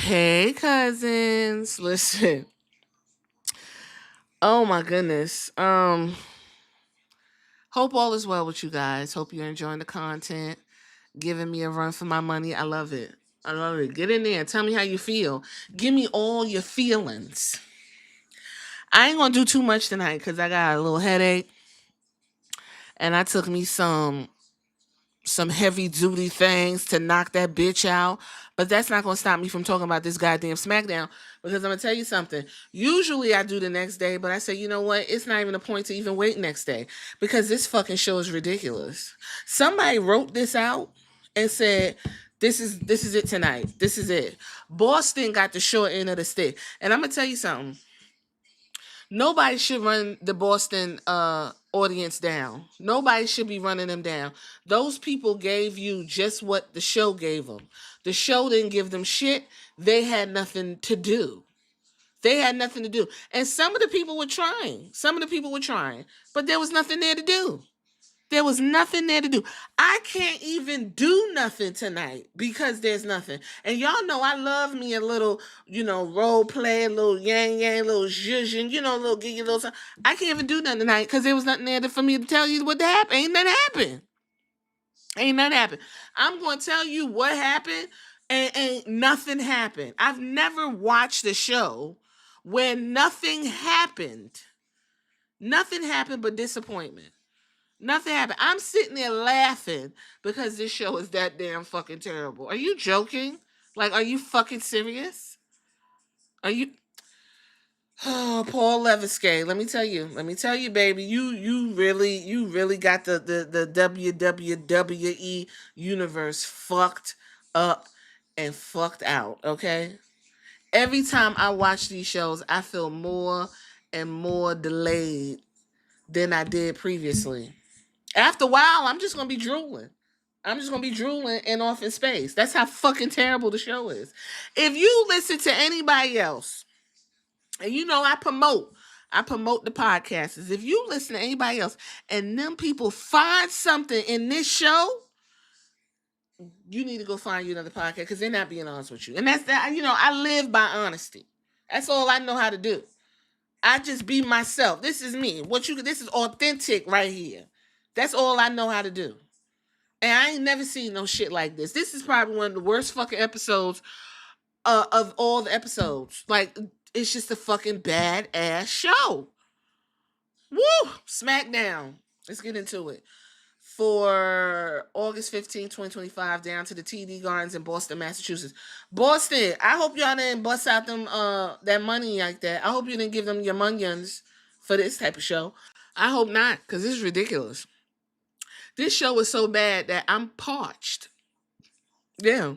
Hey, cousins. Listen. Oh my goodness. Hope all is well with you guys. Hope you're enjoying the content, giving me a run for my money. I love it. I love it. Get in there and tell me how you feel. Give me all your feelings. I ain't gonna do too much tonight because I got a little headache and I took me some heavy duty things to knock that bitch out. But that's not going to stop me from talking about this goddamn SmackDown because I'm going to tell you something. Usually I do the next day, but I say, you know what? It's not even a point to even wait next day because this fucking show is ridiculous. Somebody wrote this out and said, this is it tonight. This is it. Boston got the short end of the stick. And I'm going to tell you something. Nobody should run the Boston audience down. Nobody should be running them down. Those people gave you just what the show gave them. The show didn't give them shit. They had nothing to do. They had nothing to do. And some of the people were trying. But there was nothing there to do. There was nothing there to do. I can't even do nothing tonight because there's nothing. And y'all know I love me a little, role play, a little yang yang, a little zhuzhin, a little giggy, little something. I can't even do nothing tonight because there was nothing there for me to tell you what happened. Ain't nothing happened. I'm going to tell you what happened and ain't nothing happened. I've never watched a show where nothing happened. Nothing happened but disappointment. Nothing happened. I'm sitting there laughing because this show is that damn fucking terrible. Are you joking? Like, are you fucking serious? Are you? Oh, Paul Leviskay. Let me tell you, baby. You really got the WWE universe fucked up and fucked out. Okay. Every time I watch these shows, I feel more and more delayed than I did previously. After a while, I'm just gonna be drooling. And off in space. That's how fucking terrible the show is. If you listen to anybody else, and I promote the podcasts. If you listen to anybody else and them people find something in this show, you need to go find you another podcast because they're not being honest with you. And that's that, I live by honesty. That's all I know how to do. I just be myself. This is me. This is authentic right here. That's all I know how to do. And I ain't never seen no shit like this. This is probably one of the worst fucking episodes of all the episodes. Like, it's just a fucking bad ass show. Woo! SmackDown. Let's get into it. For August 15, 2025, down to the TD Gardens in Boston, Massachusetts. Boston, I hope y'all didn't bust out them that money like that. I hope you didn't give them your munions for this type of show. I hope not, because this is ridiculous. This show is so bad that I'm parched. Yeah.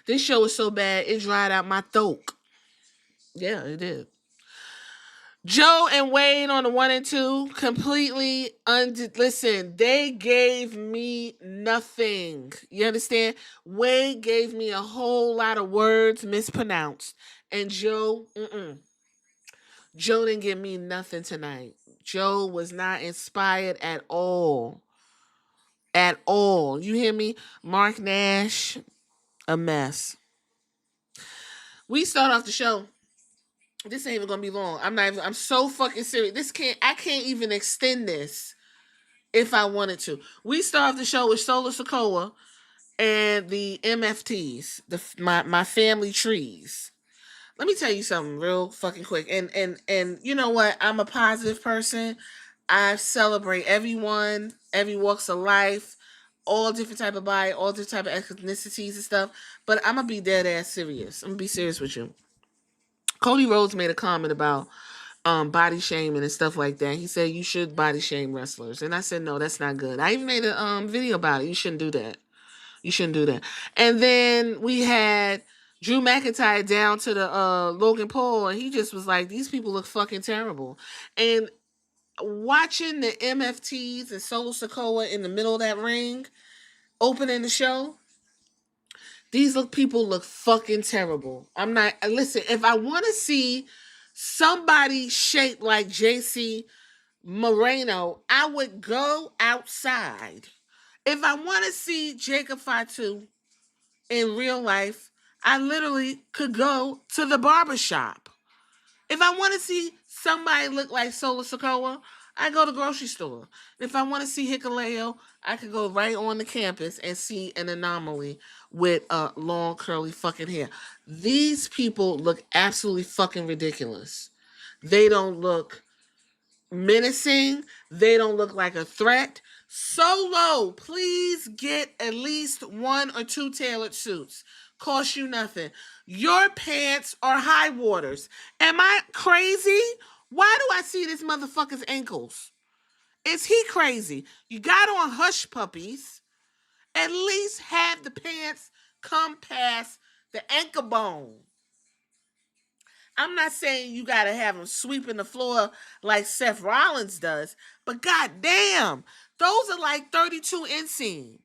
This show is so bad, it dried out my throat. Yeah, it did. Joe and Wade on the 1 and 2 completely listen, they gave me nothing. You understand? Wade gave me a whole lot of words mispronounced. And Joe didn't give me nothing tonight. Joe was not inspired at all. At all. You hear me? Mark Nash, a mess. We start off the show. This ain't even gonna be long. I'm so fucking serious. I can't even extend this if I wanted to. We start off the show with Solo Sokoa and the MFTs, my family trees. Let me tell you something real fucking quick. And you know what? I'm a positive person. I celebrate everyone, every walks of life, all different type of body, all different type of ethnicities and stuff. But I'm gonna be dead ass serious. I'm gonna be serious with you. Cody Rhodes made a comment about body shaming and stuff like that. He said you should body shame wrestlers, and I said no, that's not good. I even made a video about it. You shouldn't do that. You shouldn't do that. And then we had Drew McIntyre down to the Logan Paul, and he just was like, these people look fucking terrible. And watching the MFTs and Solo Sokoa in the middle of that ring, opening the show, these people look fucking terrible. I'm not, listen, if I want to see somebody shaped like JC Moreno, I would go outside. If I want to see Jacob Fatu in real life, I literally could go to the barbershop. If I want to see somebody look like Sola Sokoa, I go to the grocery store. If I want to see Hikaleo, I could go right on the campus and see an anomaly with long curly fucking hair. These people look absolutely fucking ridiculous. They don't look menacing. They don't look like a threat. Solo, please get at least one or two tailored suits. Cost you nothing. Your pants are high waters. Am I crazy? Why do I see this motherfucker's ankles? Is he crazy? You got on hush puppies. At least have the pants come past the ankle bone. I'm not saying you gotta have them sweeping the floor like Seth Rollins does, but goddamn, those are like 32 inseam.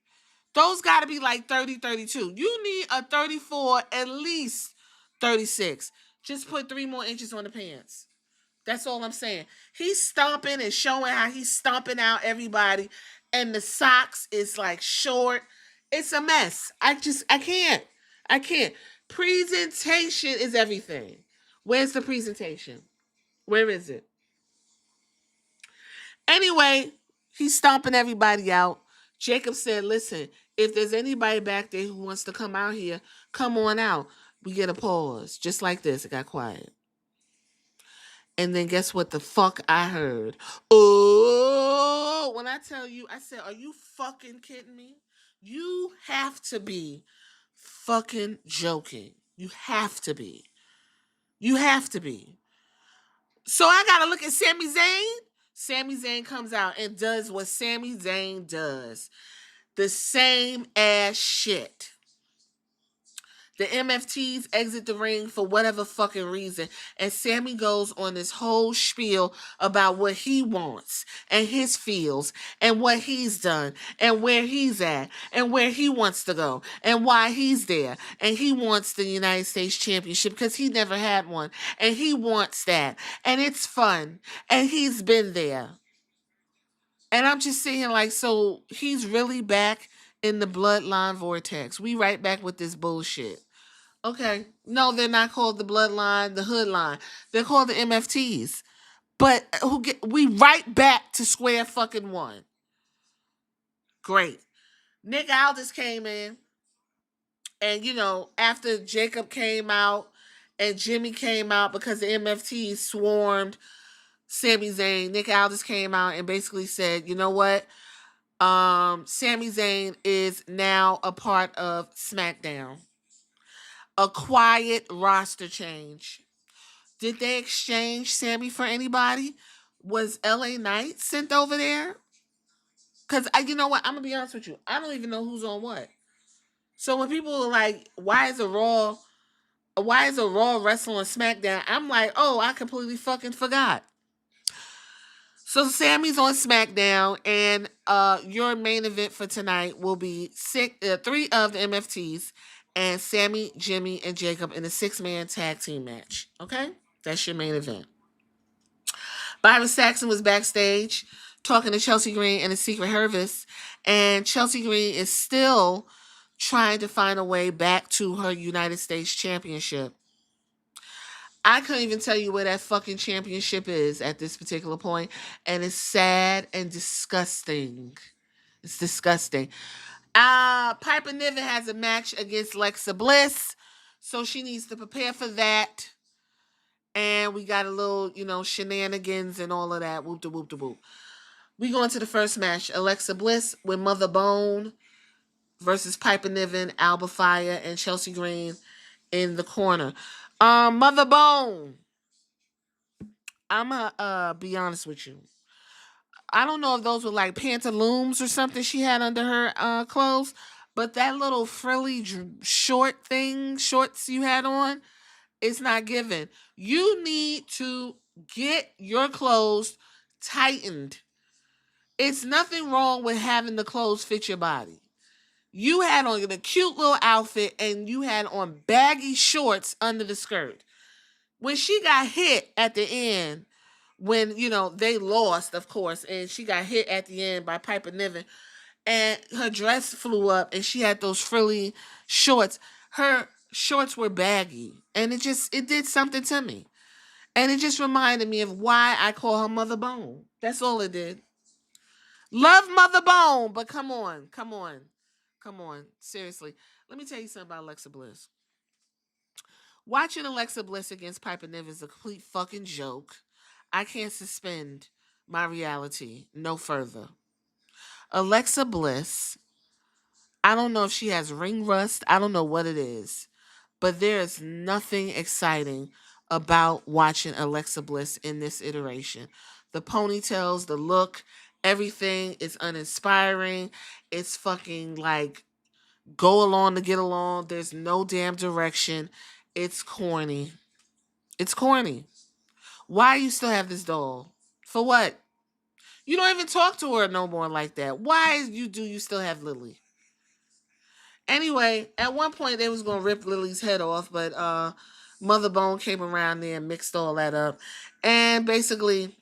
Those gotta be like 30, 32. You need a 34, at least 36. Just put 3 more inches on the pants. That's all I'm saying. He's stomping and showing how he's stomping out everybody, and the socks is like short. It's a mess. I can't. I can't. Presentation is everything. Where's the presentation? Where is it? Anyway, he's stomping everybody out. Jacob said, listen, if there's anybody back there who wants to come out here, come on out. We get a pause. Just like this, it got quiet. And then guess what the fuck I heard? Oh, when I tell you, I said, are you fucking kidding me? You have to be fucking joking. You have to be. You have to be. So I gotta look at Sami Zayn. Sami Zayn comes out and does what Sami Zayn does. The same ass shit. The MFTs exit the ring for whatever fucking reason. And Sammy goes on this whole spiel about what he wants and his feels and what he's done and where he's at and where he wants to go and why he's there. And he wants the United States Championship because he never had one. And he wants that. And it's fun. And he's been there. And I'm just saying, like, so he's really back in the bloodline vortex. We right back with this bullshit. Okay. No, they're not called the bloodline, the hood line. They're called the MFTs. But we right back to square fucking one. Great. Nick Aldis came in. And, you know, after Jacob came out and Jimmy came out because the MFTs swarmed Sami Zayn, Nick Aldis came out and basically said, you know what? Sami Zayn is now a part of SmackDown. A quiet roster change. Did they exchange Sammy for anybody? Was LA Knight sent over there? Because you know what? I'm going to be honest with you. I don't even know who's on what. So when people are like, why is a Raw wrestling SmackDown? I'm like, oh, I completely fucking forgot. So Sammy's on SmackDown, and your main event for tonight will be 3 of the MFTs and Sammy, Jimmy, and Jacob in a 6-man tag team match. Okay? That's your main event. Byron Saxton was backstage talking to Chelsea Green and the Secret Service, and Chelsea Green is still trying to find a way back to her United States Championship. I couldn't even tell you where that fucking championship is at this particular point, and it's sad and disgusting. It's disgusting. Piper Niven has a match against Alexa Bliss, so she needs to prepare for that. And we got a little, you know, shenanigans and all of that. Whoop de whoop de whoop. We go into the first match. Alexa Bliss with Mother Bone versus Piper Niven, Alba Fire, and Chelsea Green in the corner. Mother Bone. I'ma be honest with you. I don't know if those were like pantaloons or something she had under her clothes, but that little frilly shorts you had on, it's not given. You need to get your clothes tightened. It's nothing wrong with having the clothes fit your body. You had on a cute little outfit and you had on baggy shorts under the skirt. When she got hit at the end, when, you know, they lost, of course, and she got hit at the end by Piper Niven, and her dress flew up and she had those frilly shorts. Her shorts were baggy, and it did something to me. And it just reminded me of why I call her Mother Bone. That's all it did. Love Mother Bone, but come on, come on, come on. Seriously. Let me tell you something about Alexa Bliss. Watching Alexa Bliss against Piper Niven is a complete fucking joke. I can't suspend my reality no further. Alexa Bliss, I don't know if she has ring rust. I don't know what it is. But there is nothing exciting about watching Alexa Bliss in this iteration. The ponytails, the look, everything is uninspiring. It's fucking like go along to get along. There's no damn direction. It's corny. It's corny. Why you still have this doll? For what? You don't even talk to her no more like that. Why do you still have Lily? Anyway, at one point they was gonna rip Lily's head off, but Mother Bone came around there and mixed all that up. And basically,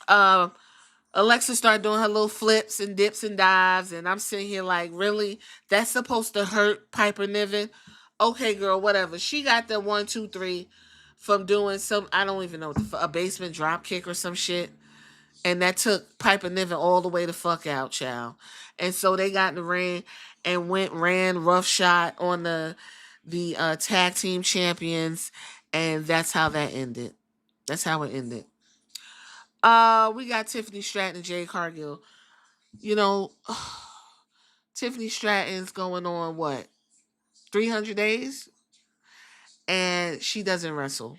uh Alexa started doing her little flips and dips and dives, and I'm sitting here like, really? That's supposed to hurt Piper Niven? Okay, girl, whatever. She got the 1, 2, 3 from doing some, I don't even know, a basement drop kick or some shit. And that took Piper Niven all the way the fuck out, child. And so they got in the ring and ran roughshod on the tag team champions, and that's how that ended. That's how it ended. We got Tiffany Stratton and Jade Cargill. You know, Tiffany Stratton's going on what, 300 days, and she doesn't wrestle.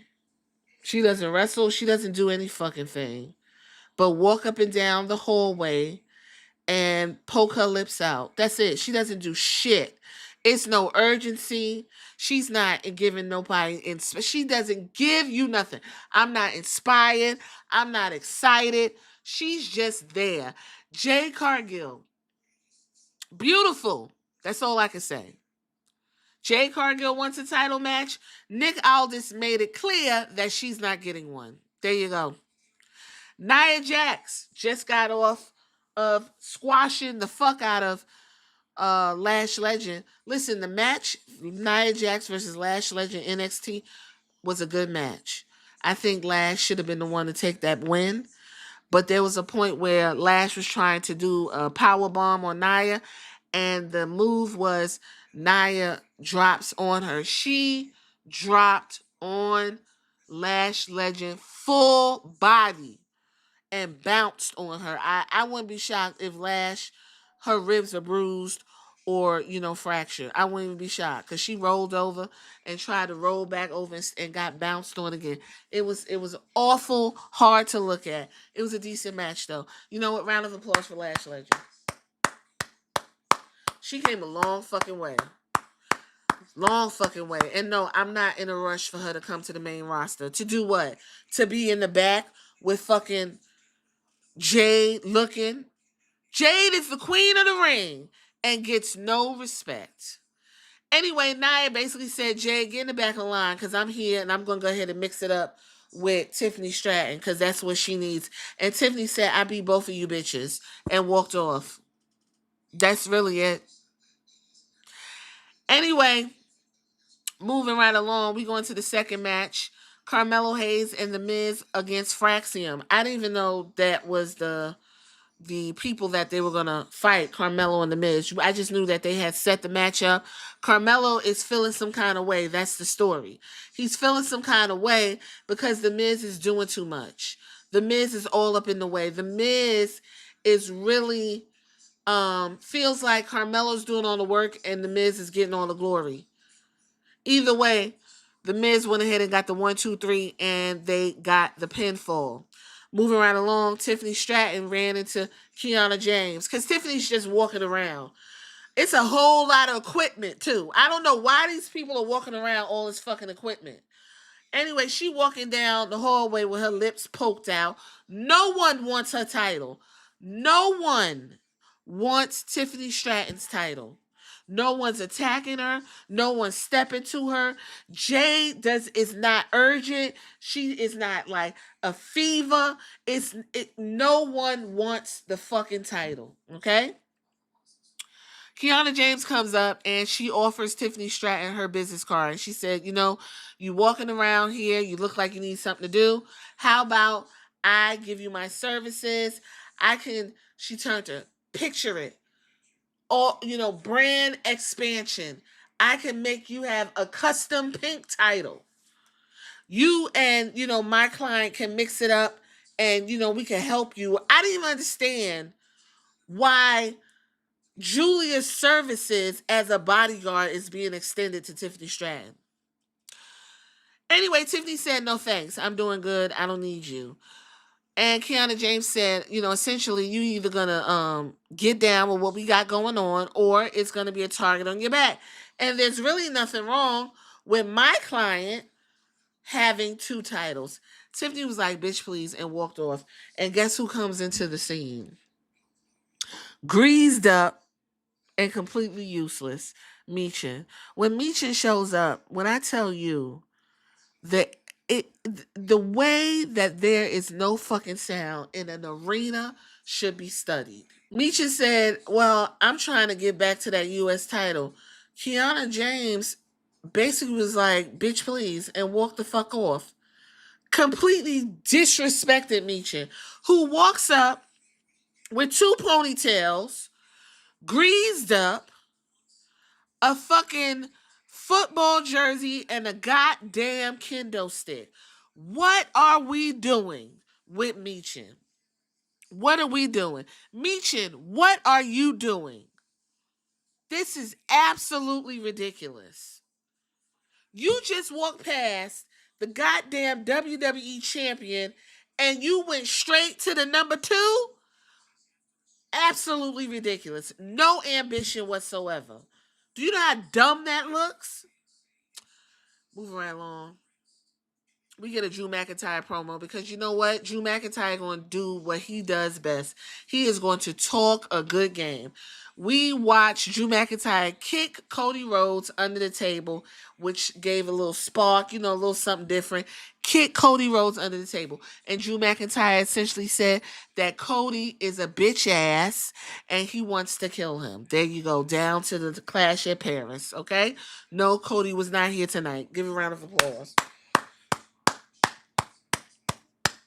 She doesn't wrestle. She doesn't do any fucking thing, but walk up and down the hallway and poke her lips out. That's it. She doesn't do shit. It's no urgency. She's not giving nobody. She doesn't give you nothing. I'm not inspired. I'm not excited. She's just there. Jade Cargill, beautiful. That's all I can say. Jade Cargill wants a title match. Nick Aldis made it clear that she's not getting one. There you go. Nia Jax just got off of squashing the fuck out of Lash Legend. Listen, the match, Nia Jax versus Lash Legend NXT, was a good match. I think Lash should have been the one to take that win. But there was a point where Lash was trying to do a power bomb on Nia, and the move was Nia drops on her. She dropped on Lash Legend full body and bounced on her. I wouldn't be shocked if Lash, her ribs are bruised or, fractured. I wouldn't even be shocked because she rolled over and tried to roll back over and got bounced on again. It was awful hard to look at. It was a decent match though. You know what? Round of applause for Lash Legend. She came a long fucking way. Long fucking way. And no, I'm not in a rush for her to come to the main roster. To do what? To be in the back with fucking Jade looking. Jade is the queen of the ring and gets no respect. Anyway, Nia basically said, Jade, get in the back of the line because I'm here and I'm going to go ahead and mix it up with Tiffany Stratton because that's what she needs. And Tiffany said, I beat both of you bitches and walked off. That's really it. Anyway, moving right along, we go into the second match. Carmelo Hayes and The Miz against Fraxium. I didn't even know that was the people that they were going to fight, Carmelo and The Miz. I just knew that they had set the match up. Carmelo is feeling some kind of way. That's the story. He's feeling some kind of way because The Miz is doing too much. The Miz is all up in the way. The Miz is really, feels like Carmelo's doing all the work and The Miz is getting all the glory. Either way, The Miz went ahead and got the 1, 2, 3 and they got the pinfall. Moving right along, Tiffany Stratton ran into Kiana James because Tiffany's just walking around. It's a whole lot of equipment, too. I don't know why these people are walking around all this fucking equipment. Anyway, she walking down the hallway with her lips poked out. No one wants her title. No one wants Tiffany Stratton's title. No one's attacking her. No one's stepping to her. Jade is not urgent. She is not like a fever. No one wants the fucking title. Okay? Kiana James comes up and she offers Tiffany Stratton her business card. And she said, you walking around here, you look like you need something to do. How about I give you my services? She turned to picture it. All, brand expansion. I can make you have a custom pink title. You and, my client can mix it up and, we can help you. I didn't even understand why Julia's services as a bodyguard is being extended to Tiffany Stratton. Anyway, Tiffany said, no thanks. I'm doing good. I don't need you. And Kiana James said, essentially, you either going to get down with what we got going on or it's going to be a target on your back. And there's really nothing wrong with my client having 2 titles. Tiffany was like, bitch, please, and walked off. And guess who comes into the scene? Greased up and completely useless, Meechin. When Meechin shows up, when I tell you that the way that there is no fucking sound in an arena should be studied. Meechin said, well, I'm trying to get back to that U.S. title. Kiana James basically was like, bitch, please, and walked the fuck off. Completely disrespected Meechin, who walks up with 2 ponytails, greased up, a fucking football jersey, and a goddamn kendo stick. What are we doing with Meechin? What are we doing? Meechin, what are you doing? This is absolutely ridiculous. You just walked past the goddamn WWE champion and you went straight to the number 2? Absolutely ridiculous. No ambition whatsoever. Do you know how dumb that looks? Moving right along. We get a Drew McIntyre promo because you know what? Drew McIntyre going to do what he does best. He is going to talk a good game. We watched Drew McIntyre kick Cody Rhodes under the table, which gave a little spark, a little something different. Kick Cody Rhodes under the table. And Drew McIntyre essentially said that Cody is a bitch ass and he wants to kill him. There you go. Down to the Clash at Paris, okay? No, Cody was not here tonight. Give a round of applause.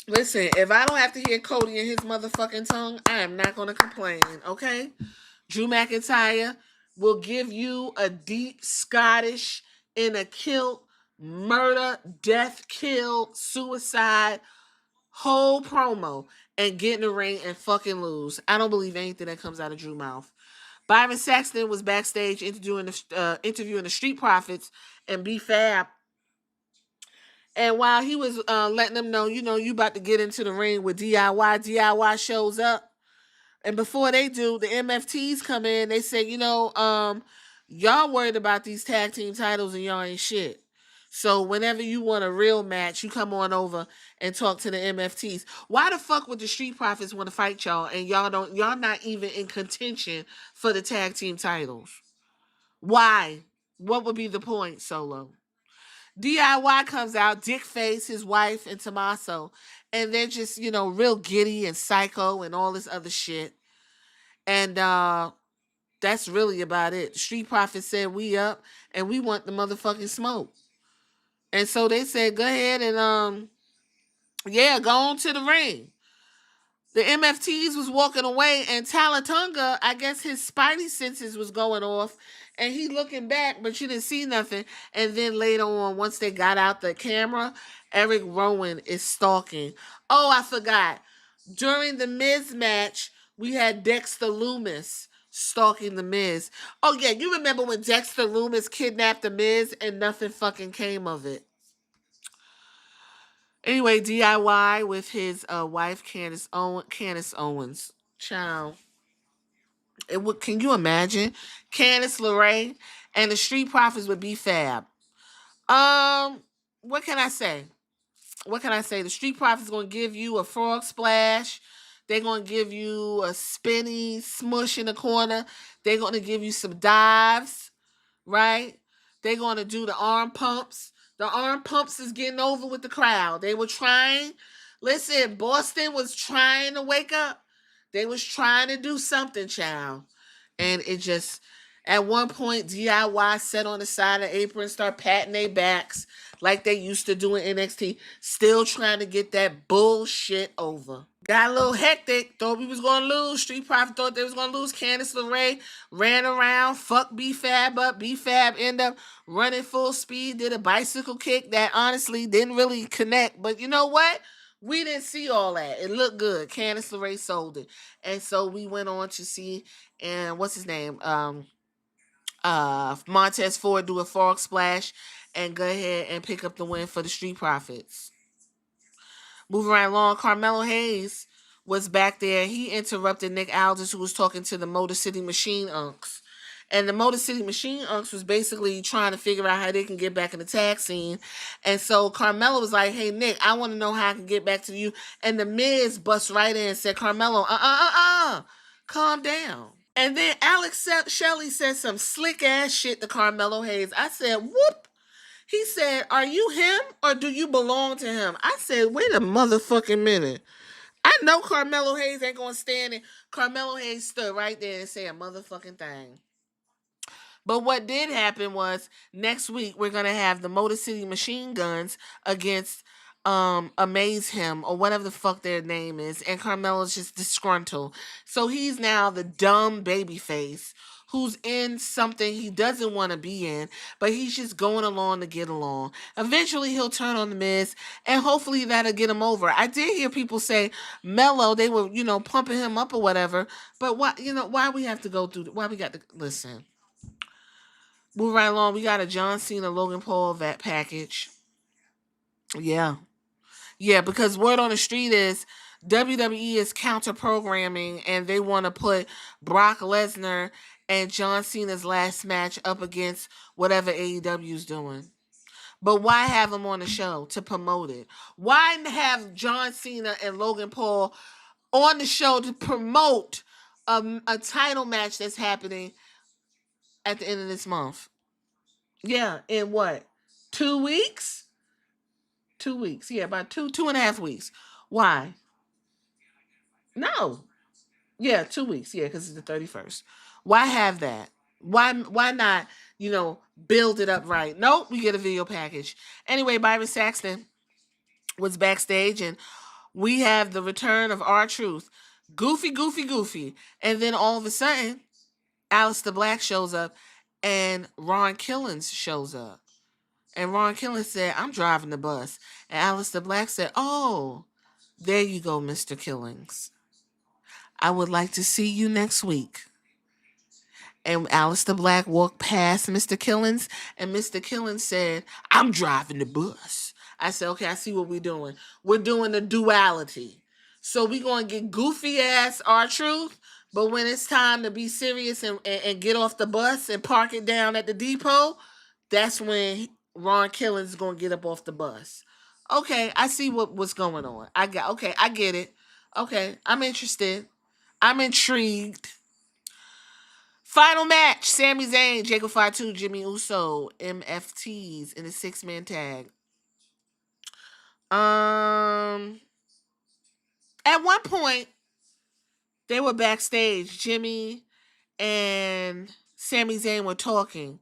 Listen, if I don't have to hear Cody in his motherfucking tongue, I am not going to complain, okay? Drew McIntyre will give you a deep Scottish in a kilt, murder, death, kill, suicide, whole promo and get in the ring and fucking lose. I don't believe anything that comes out of Drew's mouth. Byron Saxton was backstage interviewing the Street Profits and B-Fab. And while he was letting them know, you about to get into the ring with DIY shows up. And before they do, the MFTs come in. They say, y'all worried about these tag team titles and y'all ain't shit. So whenever you want a real match, you come on over and talk to the MFTs. Why the fuck would the Street Profits want to fight y'all and y'all not even in contention for the tag team titles? Why? What would be the point, Solo? DIY comes out, Dick Face, his wife, and Tommaso. And they're just, real giddy and psycho and all this other shit. And that's really about it. Street Profits said we up and we want the motherfucking smoke. And so they said, go ahead and go on to the ring. The MFTs was walking away and Talatunga, I guess his spidey senses was going off and he looking back, but you didn't see nothing. And then later on, once they got out the camera, Eric Rowan is stalking. Oh, I forgot. During the Miz match, we had Dexter Lumis stalking the Miz. Oh yeah, you remember when Dexter Lumis kidnapped the Miz and nothing fucking came of it. Anyway, DIY with his wife Candace Owens. Child. Can you imagine? Candice LeRae and the Street Profits would be fab. What can I say? The Street Profits going to give you a frog splash. They're going to give you a spinny smush in the corner. They're going to give you some dives, right? They're going to do the arm pumps. The arm pumps is getting over with the crowd. They were trying. Listen, Boston was trying to wake up. They was trying to do something, child. And it just, At one point, DIY sat on the side of the apron, start patting their backs like they used to do in NXT, still trying to get that bullshit over. Got a little hectic. Thought we was gonna lose. Street Profit thought they was gonna lose. Candice LeRae ran around, fucked B-Fab up. B-Fab ended up running full speed, did a bicycle kick that honestly didn't really connect. But you know what? We didn't see all that. It looked good. Candice LeRae sold it. And so we went on to see, and what's his name? Montez Ford do a frog splash and go ahead and pick up the win for the Street Profits. Moving right along, Carmelo Hayes was back there. He interrupted Nick Aldis, who was talking to the Motor City Machine Unks. And the Motor City Machine Unks was basically trying to figure out how they can get back in the tag scene. And so Carmelo was like, hey, Nick, I want to know how I can get back to you. And the Miz bust right in and said, Carmelo, calm down. And then Alex Shelley said some slick ass shit to Carmelo Hayes. I said, whoop. He said, are you him or do you belong to him? I said, wait a motherfucking minute. I know Carmelo Hayes ain't going to stand it. Carmelo Hayes stood right there and said a motherfucking thing. But what did happen was next week we're going to have the Motor City Machine Guns against Amaze Him or whatever the fuck their name is, and Carmelo's just disgruntled. So he's now the dumb baby face who's in something he doesn't want to be in, but he's just going along to get along. Eventually he'll turn on the Miz, and hopefully that'll get him over. I did hear people say Mello, they were, pumping him up or whatever, but why we have to go through, why we got to, listen. Move right along, we got a John Cena, Logan Paul package. Yeah. Yeah, because word on the street is WWE is counter programming and they want to put Brock Lesnar and John Cena's last match up against whatever AEW's doing. But why have them on the show to promote it? Why have John Cena and Logan Paul on the show to promote a title match that's happening at the end of this month? Yeah, in what? 2 weeks? 2 weeks. Yeah, about two and a half weeks. Why? No. Yeah, 2 weeks. Yeah, because it's the 31st. Why have that? Why not, build it up right? Nope, we get a video package. Anyway, Byron Saxton was backstage and we have the return of R-Truth. Goofy. And then all of a sudden, Aleister Black shows up and Ron Killings shows up. And Ron Killings said, I'm driving the bus. And Aleister Black said, oh, there you go, Mr. Killings. I would like to see you next week. And Aleister Black walked past Mr. Killings, and Mr. Killings said, I'm driving the bus. I said, okay, I see what we're doing. We're doing the duality. So we're going to get goofy ass R-Truth, but when it's time to be serious and get off the bus and park it down at the depot, that's when Ron Killings is going to get up off the bus. Okay, I see what's going on. I get it. Okay, I'm interested. I'm intrigued. Final match, Sami Zayn, Jacob Fatu, Jimmy Uso, MFTs in a 6-man tag. At one point, they were backstage. Jimmy and Sami Zayn were talking.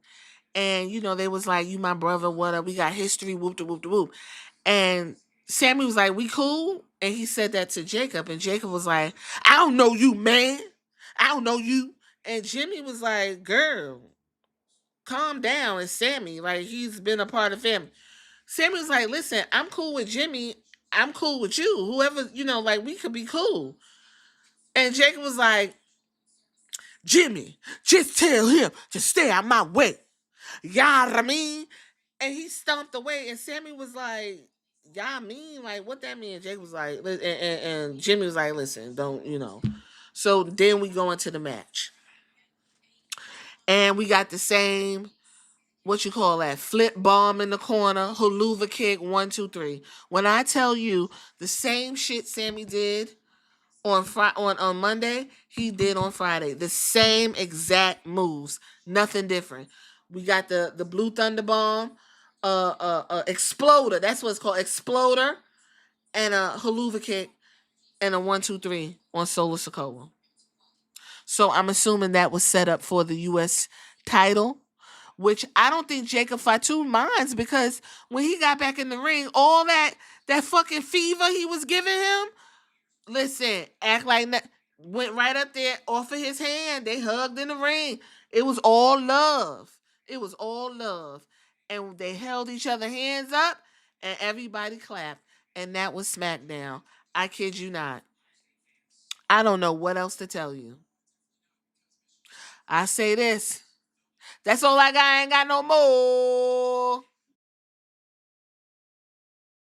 And, they was like, you my brother, what up? We got history, whoop de whoop de whoop. And Sammy was like, we cool? And he said that to Jacob. And Jacob was like, I don't know you, man. I don't know you. And Jimmy was like, girl, calm down. It's Sammy. Like, he's been a part of family. Sammy was like, listen, I'm cool with Jimmy. I'm cool with you. Whoever, we could be cool. And Jacob was like, Jimmy, just tell him to stay out my way. Y'all know what I mean? And he stomped away. And Sammy was like, y'all mean? Like, what that mean? Jacob was like, and Jimmy was like, listen, don't, So then we go into the match. And we got the same, flip bomb in the corner, haluva kick, 1, 2, 3. When I tell you the same shit Sammy did on Monday, he did on Friday. The same exact moves, nothing different. We got the Blue Thunder Bomb, Exploder. That's what it's called, Exploder, and a haluva kick, and a 1, 2, 3 on Solo Sikoa. So I'm assuming that was set up for the U.S. title, which I don't think Jacob Fatu minds, because when he got back in the ring, all that fucking fever he was giving him, listen, act like that, went right up there off of his hand. They hugged in the ring. It was all love. It was all love. And they held each other hands up and everybody clapped. And that was SmackDown. I kid you not. I don't know what else to tell you. I say this. That's all I got. I ain't got no more.